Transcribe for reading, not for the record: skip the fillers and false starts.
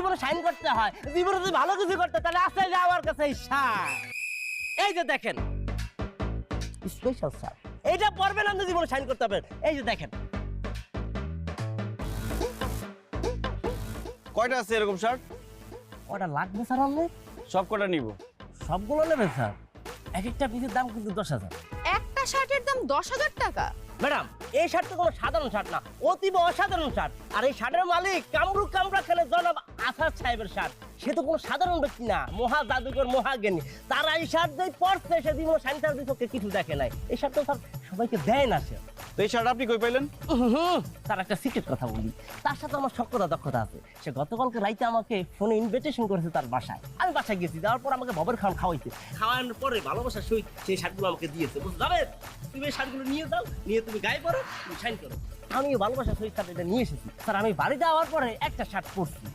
জীবনে সাইন করতে হয়। জীবনে যদি ভালো কিছু করতে তাহলে আসতে যা আমার কাছে শার্ট। এই যে দেখেন স্পেশাল শার্ট, এইটা পরবেন আপনি জীবনে সাইন করতে পারবেন। এই যে দেখেন। কয়টা আছে এরকম শার্ট? ওটা লাগবে স্যার? আপনি সব কটা নিব। সবগুলো নেবেন স্যার? এক একটা পিসের দাম কিন্তু 10,000। একটা শার্টের দাম 10,000 টাকা? ম্যাডাম এই শার্ট তো কোনো সাধারণ শার্ট না, অতীব অসাধারণ শার্ট। আর এই শার্টের মালিক কামরুক কামরা খানের জনাব আসাদ সাহেবের শার্ট। সে তো কোনো সাধারণ ব্যক্তি না, মহা জাদুকর, মহাজ্ঞানী। তারা এই শার্ট যে পরছে সে জীবনে সাইন্সের দিকে কিছু দেখে নাই। এই শার্ট তো স্যার সবাইকে দেয় না সে। তো এই শার্ট আপনি কই পাইলেন? তার একটা সিক্রেট কথা বলি, তার সাথে আমার সক্ষতা দক্ষতা আছে। সে গতকালকে রাইতে আমাকে ফোনে ইনভিটেশন করেছে তার বাসায়। আমি বাসায় গেছি, যাওয়ার পর আমাকে ভবের খাওয়াইছে। খাওয়ানোর পরে ভালোবাসার সহিত সেই শার্টগুলো আমাকে দিয়েছে। বুঝতে যাবে, তুমি এই শার্টগুলো নিয়ে যাও, নিয়ে তুমি গায়ে পরো, তুমি সাইন করো। আমি ভালোবাসার সহিত শার্ট এটা নিয়ে এসেছি স্যার। আমি বাড়ি যাওয়ার পরে একটা শার্ট পরছি,